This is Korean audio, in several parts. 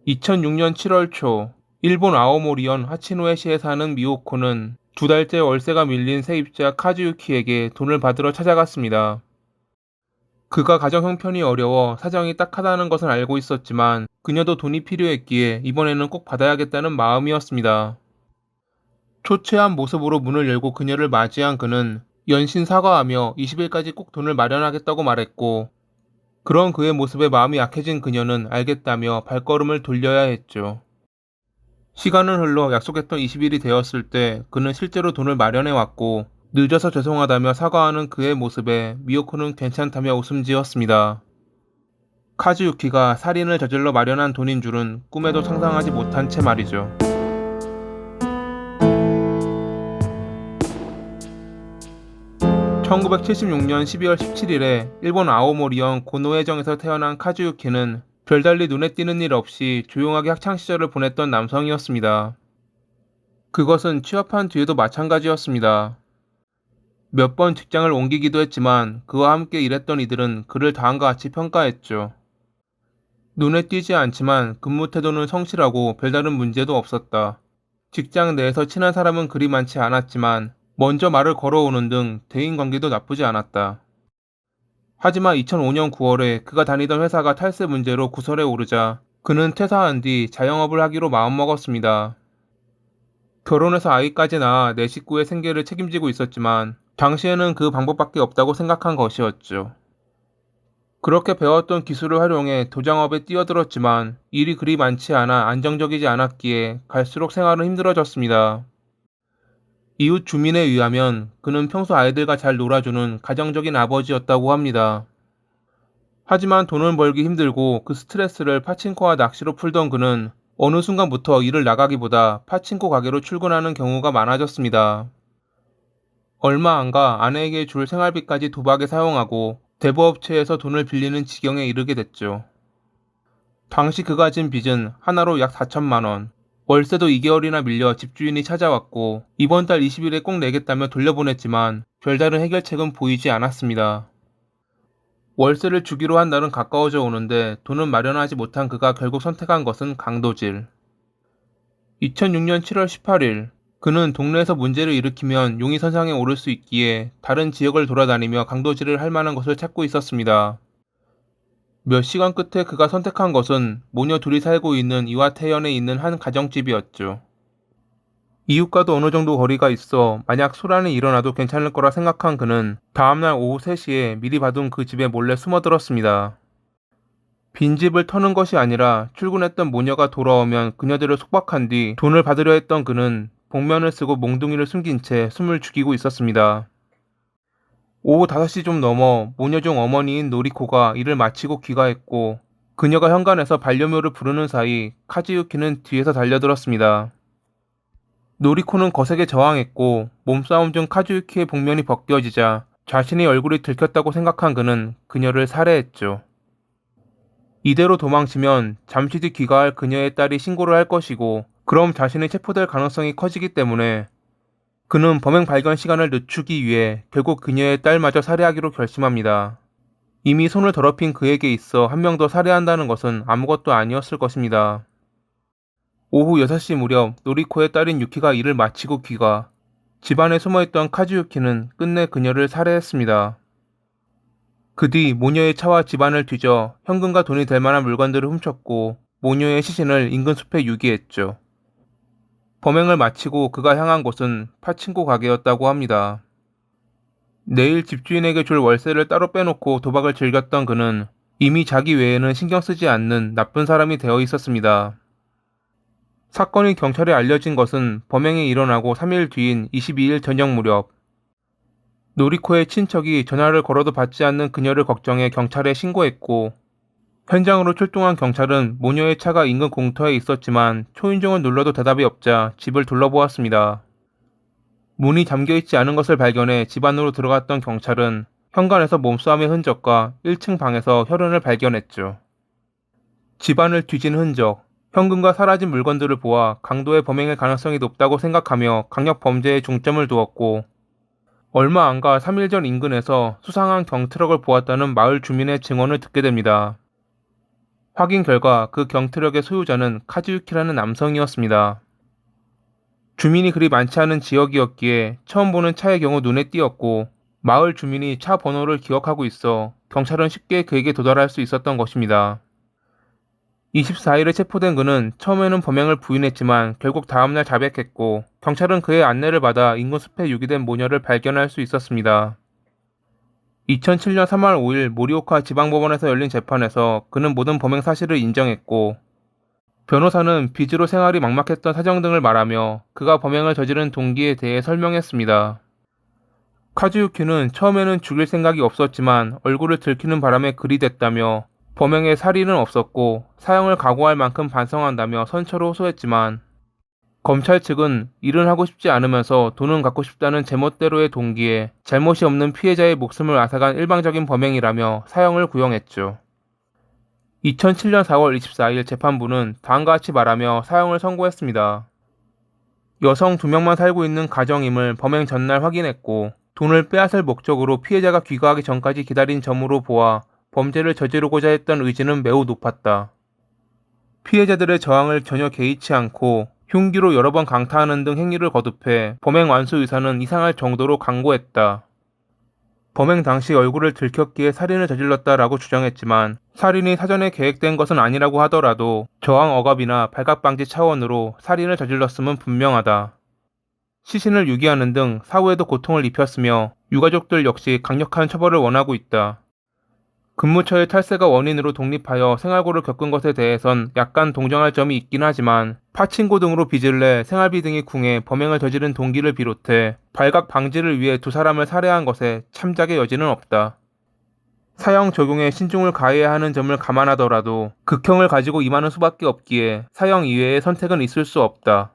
2006년 7월 초, 일본 아오모리현 하치노에시에 사는 미오코는 2달째 월세가 밀린 세입자 카즈유키에게 돈을 받으러 찾아갔습니다. 그가 가정 형편이 어려워 사정이 딱하다는 것은 알고 있었지만 그녀도 돈이 필요했기에 이번에는 꼭 받아야겠다는 마음이었습니다. 초췌한 모습으로 문을 열고 그녀를 맞이한 그는 연신 사과하며 20일까지 꼭 돈을 마련하겠다고 말했고, 그런 그의 모습에 마음이 약해진 그녀는 알겠다며 발걸음을 돌려야 했죠. 시간은 흘러 약속했던 20일이 되었을 때 그는 실제로 돈을 마련해 왔고, 늦어서 죄송하다며 사과하는 그의 모습에 미오코는 괜찮다며 웃음 지었습니다. 카즈유키가 살인을 저질러 마련한 돈인 줄은 꿈에도 상상하지 못한 채 말이죠. 1976년 12월 17일에 일본 아오모리현 고노해정에서 태어난 카즈유키는 별달리 눈에 띄는 일 없이 조용하게 학창시절을 보냈던 남성이었습니다. 그것은 취업한 뒤에도 마찬가지였습니다. 몇 번 직장을 옮기기도 했지만 그와 함께 일했던 이들은 그를 다음과 같이 평가했죠. 눈에 띄지 않지만 근무 태도는 성실하고 별다른 문제도 없었다. 직장 내에서 친한 사람은 그리 많지 않았지만 먼저 말을 걸어오는 등 대인관계도 나쁘지 않았다. 하지만 2005년 9월에 그가 다니던 회사가 탈세 문제로 구설에 오르자 그는 퇴사한 뒤 자영업을 하기로 마음먹었습니다. 결혼해서 아이까지 낳아 내 식구의 생계를 책임지고 있었지만 당시에는 그 방법밖에 없다고 생각한 것이었죠. 그렇게 배웠던 기술을 활용해 도장업에 뛰어들었지만 일이 그리 많지 않아 안정적이지 않았기에 갈수록 생활은 힘들어졌습니다. 이웃 주민에 의하면 그는 평소 아이들과 잘 놀아주는 가정적인 아버지였다고 합니다. 하지만 돈을 벌기 힘들고 그 스트레스를 파친코와 낚시로 풀던 그는 어느 순간부터 일을 나가기보다 파친코 가게로 출근하는 경우가 많아졌습니다. 얼마 안 가 아내에게 줄 생활비까지 도박에 사용하고 대부업체에서 돈을 빌리는 지경에 이르게 됐죠. 당시 그가 진 빚은 하나로 약 4천만 원. 월세도 2개월이나 밀려 집주인이 찾아왔고 이번 달 20일에 꼭 내겠다며 돌려보냈지만 별다른 해결책은 보이지 않았습니다. 월세를 주기로 한 날은 가까워져 오는데 돈은 마련하지 못한 그가 결국 선택한 것은 강도질. 2006년 7월 18일, 그는 동네에서 문제를 일으키면 용의선상에 오를 수 있기에 다른 지역을 돌아다니며 강도질을 할 만한 것을 찾고 있었습니다. 몇 시간 끝에 그가 선택한 것은 모녀 둘이 살고 있는 이와테현에 있는 한 가정집이었죠. 이웃과도 어느 정도 거리가 있어 만약 소란이 일어나도 괜찮을 거라 생각한 그는 다음날 오후 3시에 미리 봐둔 그 집에 몰래 숨어들었습니다. 빈집을 터는 것이 아니라 출근했던 모녀가 돌아오면 그녀들을 속박한 뒤 돈을 받으려 했던 그는 복면을 쓰고 몽둥이를 숨긴 채 숨을 죽이고 있었습니다. 오후 5시 좀 넘어 모녀 중 어머니인 노리코가 일을 마치고 귀가했고, 그녀가 현관에서 반려묘를 부르는 사이 카즈유키는 뒤에서 달려들었습니다. 노리코는 거세게 저항했고 몸싸움 중 카즈유키의 복면이 벗겨지자 자신의 얼굴이 들켰다고 생각한 그는 그녀를 살해했죠. 이대로 도망치면 잠시 뒤 귀가할 그녀의 딸이 신고를 할 것이고 그럼 자신이 체포될 가능성이 커지기 때문에 그는 범행 발견 시간을 늦추기 위해 결국 그녀의 딸마저 살해하기로 결심합니다. 이미 손을 더럽힌 그에게 있어 한 명 더 살해한다는 것은 아무것도 아니었을 것입니다. 오후 6시 무렵 노리코의 딸인 유키가 일을 마치고 귀가, 집안에 숨어있던 카즈유키는 끝내 그녀를 살해했습니다. 그 뒤 모녀의 차와 집안을 뒤져 현금과 돈이 될 만한 물건들을 훔쳤고 모녀의 시신을 인근 숲에 유기했죠. 범행을 마치고 그가 향한 곳은 파친코 가게였다고 합니다. 내일 집주인에게 줄 월세를 따로 빼놓고 도박을 즐겼던 그는 이미 자기 외에는 신경 쓰지 않는 나쁜 사람이 되어 있었습니다. 사건이 경찰에 알려진 것은 범행이 일어나고 3일 뒤인 22일 저녁 무렵, 노리코의 친척이 전화를 걸어도 받지 않는 그녀를 걱정해 경찰에 신고했고, 현장으로 출동한 경찰은 모녀의 차가 인근 공터에 있었지만 초인종을 눌러도 대답이 없자 집을 둘러보았습니다. 문이 잠겨있지 않은 것을 발견해 집 안으로 들어갔던 경찰은 현관에서 몸싸움의 흔적과 1층 방에서 혈흔을 발견했죠. 집안을 뒤진 흔적, 현금과 사라진 물건들을 보아 강도의 범행의 가능성이 높다고 생각하며 강력 범죄에 중점을 두었고, 얼마 안 가 3일 전 인근에서 수상한 경트럭을 보았다는 마을 주민의 증언을 듣게 됩니다. 확인 결과 그 경트럭의 소유자는 카즈유키라는 남성이었습니다. 주민이 그리 많지 않은 지역이었기에 처음 보는 차의 경우 눈에 띄었고 마을 주민이 차 번호를 기억하고 있어 경찰은 쉽게 그에게 도달할 수 있었던 것입니다. 24일에 체포된 그는 처음에는 범행을 부인했지만 결국 다음날 자백했고 경찰은 그의 안내를 받아 인근 숲에 유기된 모녀를 발견할 수 있었습니다. 2007년 3월 5일 모리오카 지방법원에서 열린 재판에서 그는 모든 범행 사실을 인정했고 변호사는 빚으로 생활이 막막했던 사정 등을 말하며 그가 범행을 저지른 동기에 대해 설명했습니다. 카즈유키는 처음에는 죽일 생각이 없었지만 얼굴을 들키는 바람에 그리 됐다며 범행에 살인은 없었고 사형을 각오할 만큼 반성한다며 선처로 호소했지만 검찰 측은 일은 하고 싶지 않으면서 돈은 갖고 싶다는 제멋대로의 동기에 잘못이 없는 피해자의 목숨을 앗아간 일방적인 범행이라며 사형을 구형했죠. 2007년 4월 24일 재판부는 다음과 같이 말하며 사형을 선고했습니다. 여성 2명만 살고 있는 가정임을 범행 전날 확인했고 돈을 빼앗을 목적으로 피해자가 귀가하기 전까지 기다린 점으로 보아 범죄를 저지르고자 했던 의지는 매우 높았다. 피해자들의 저항을 전혀 개의치 않고 흉기로 여러 번 강타하는 등 행위를 거듭해 범행 완수 의사는 이상할 정도로 강고했다. 범행 당시 얼굴을 들켰기에 살인을 저질렀다라고 주장했지만 살인이 사전에 계획된 것은 아니라고 하더라도 저항 억압이나 발각 방지 차원으로 살인을 저질렀음은 분명하다. 시신을 유기하는 등 사후에도 고통을 입혔으며 유가족들 역시 강력한 처벌을 원하고 있다. 근무처의 탈세가 원인으로 독립하여 생활고를 겪은 것에 대해선 약간 동정할 점이 있긴 하지만 파친코 등으로 빚을 내 생활비 등이 궁해 범행을 저지른 동기를 비롯해 발각 방지를 위해 두 사람을 살해한 것에 참작의 여지는 없다. 사형 적용에 신중을 가해야 하는 점을 감안하더라도 극형을 가지고 임하는 수밖에 없기에 사형 이외의 선택은 있을 수 없다.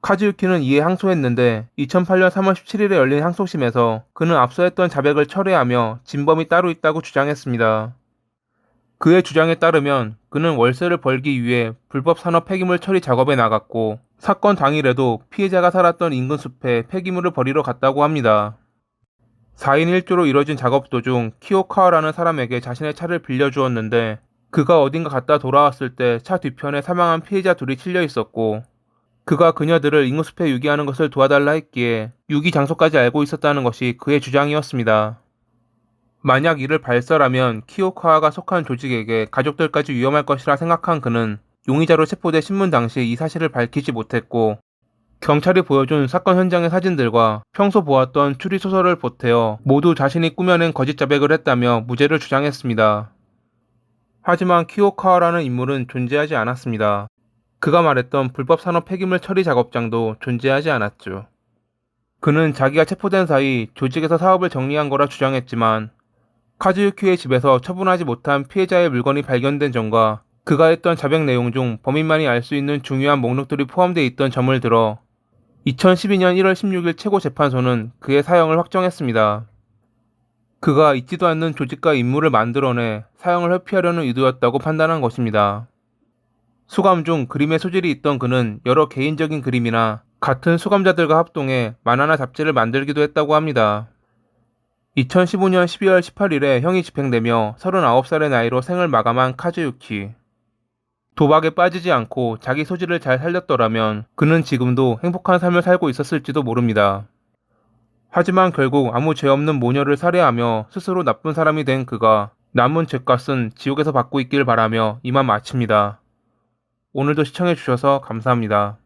카즈유키는 이에 항소했는데 2008년 3월 17일에 열린 항소심에서 그는 앞서 했던 자백을 철회하며 진범이 따로 있다고 주장했습니다. 그의 주장에 따르면 그는 월세를 벌기 위해 불법 산업 폐기물 처리 작업에 나갔고 사건 당일에도 피해자가 살았던 인근 숲에 폐기물을 버리러 갔다고 합니다. 4인 1조로 이뤄진 작업 도중 키오카와라는 사람에게 자신의 차를 빌려주었는데 그가 어딘가 갔다 돌아왔을 때 차 뒤편에 사망한 피해자 둘이 실려 있었고 그가 그녀들을 인근 숲에 유기하는 것을 도와달라 했기에 유기 장소까지 알고 있었다는 것이 그의 주장이었습니다. 만약 이를 발설하면 키오카와가 속한 조직에게 가족들까지 위험할 것이라 생각한 그는 용의자로 체포돼 신문 당시 이 사실을 밝히지 못했고 경찰이 보여준 사건 현장의 사진들과 평소 보았던 추리소설을 보태어 모두 자신이 꾸며낸 거짓 자백을 했다며 무죄를 주장했습니다. 하지만 키오카와라는 인물은 존재하지 않았습니다. 그가 말했던 불법 산업 폐기물 처리 작업장도 존재하지 않았죠. 그는 자기가 체포된 사이 조직에서 사업을 정리한 거라 주장했지만 카즈유키의 집에서 처분하지 못한 피해자의 물건이 발견된 점과 그가 했던 자백 내용 중 범인만이 알 수 있는 중요한 목록들이 포함되어 있던 점을 들어 2012년 1월 16일 최고재판소는 그의 사형을 확정했습니다. 그가 있지도 않는 조직과 인물을 만들어내 사형을 회피하려는 의도였다고 판단한 것입니다. 수감 중 그림의 소질이 있던 그는 여러 개인적인 그림이나 같은 수감자들과 합동해 만화나 잡지를 만들기도 했다고 합니다. 2015년 12월 18일에 형이 집행되며 39살의 나이로 생을 마감한 카즈유키. 도박에 빠지지 않고 자기 소질을 잘 살렸더라면 그는 지금도 행복한 삶을 살고 있었을지도 모릅니다. 하지만 결국 아무 죄 없는 모녀를 살해하며 스스로 나쁜 사람이 된 그가 남은 죄값은 지옥에서 받고 있길 바라며 이만 마칩니다. 오늘도 시청해주셔서 감사합니다.